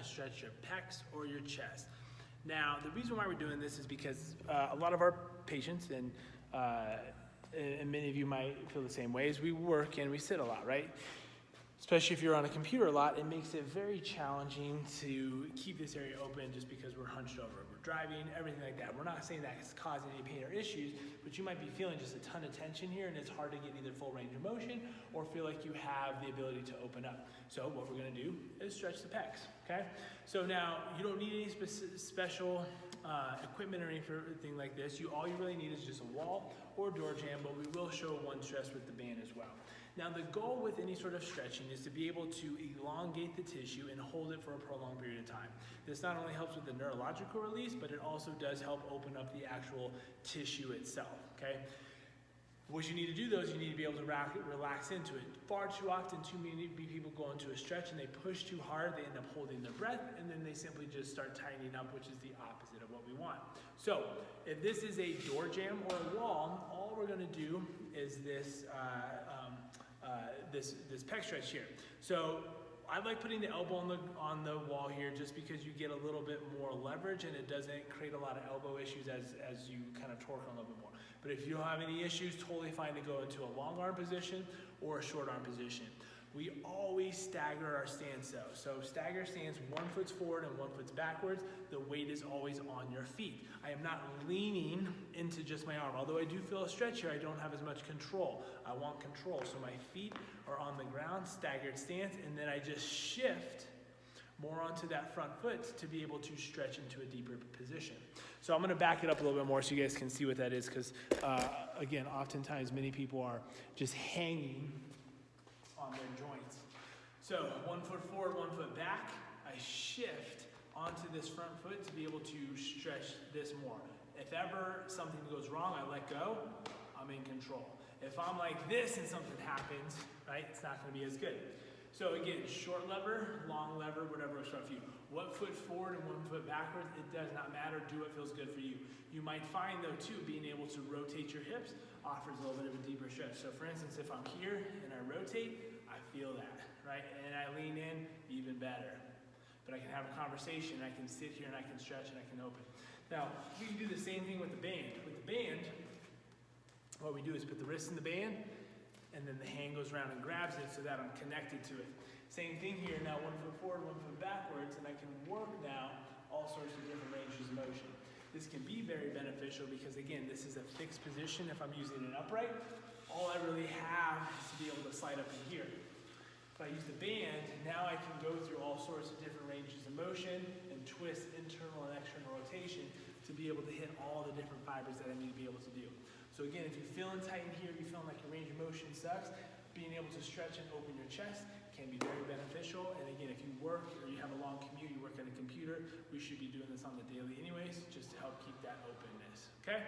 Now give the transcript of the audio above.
to stretch your pecs or your chest. Now, the reason why we're doing this is because a lot of our patients, and many of you might feel the same way, is we work and we sit a lot, right? Especially if you're on a computer a lot, it makes it very challenging to keep this area open just because we're hunched over. We're driving, everything like that. We're not saying that it's causing any pain or issues, but you might be feeling just a ton of tension here, and it's hard to get either full range of motion or feel like you have the ability to open up. So what we're gonna do is stretch the pecs, okay? So now, you don't need any special equipment or anything like this. All you really need is just a wall or door jamb, but we will show one stress with the band as well. Now, the goal with any sort of stretching is to be able to elongate the tissue and hold it for a prolonged period of time. This not only helps with the neurological release, but it also does help open up the actual tissue itself, okay? What you need to do though is you need to be able to relax into it. Far too often, too many people go into a stretch and they push too hard, they end up holding their breath, and then they simply just start tightening up, which is the opposite of what we want. So, if this is a door jamb or a wall, all we're gonna do is this pec stretch here. So I like putting the elbow on the wall here just because you get a little bit more leverage and it doesn't create a lot of elbow issues as you kind of torque on a little bit more. But if you don't have any issues, totally fine to go into a long arm position or a short arm position. We always stagger our stance though. So stagger stance, 1 foot's forward and 1 foot's backwards. The weight is always on your feet. I am not leaning into just my arm. Although I do feel a stretch here, I don't have as much control. I want control. So my feet are on the ground, staggered stance, and then I just shift more onto that front foot to be able to stretch into a deeper position. So I'm gonna back it up a little bit more so you guys can see what that is, because again, oftentimes many people are just hanging on their joints. So 1 foot forward, 1 foot back, I shift onto this front foot to be able to stretch this more. If ever something goes wrong, I let go, I'm in control. If I'm like this and something happens, right, it's not gonna be as good. So again, short lever, long lever, whatever works for you. 1 foot forward and 1 foot backwards, it does not matter, do what feels good for you. You might find though too, being able to rotate your hips offers a little bit of a deeper stretch. So for instance, if I'm here and I rotate, I feel that, right? And I lean in, even better. But I can have a conversation, I can sit here and I can stretch and I can open. Now, we can do the same thing with the band. With the band, what we do is put the wrist in the band, and then the hand goes around and grabs it so that I'm connected to it. Same thing here, now 1 foot forward, 1 foot backwards, and I can work now all sorts of different ranges of motion. This can be very beneficial because again, this is a fixed position. If I'm using an upright, all I really have is to be able to slide up in here. If I use the band, now I can go through all sorts of different ranges of motion and twist internal and external rotation to be able to hit all the different fibers that I need to be able to do. So again, if you're feeling tight in here, you're feeling like your range of motion sucks, being able to stretch and open your chest can be very beneficial. And again, if you work or you have a long commute, you work at a computer, we should be doing this on the daily anyways, just to help keep that openness, okay?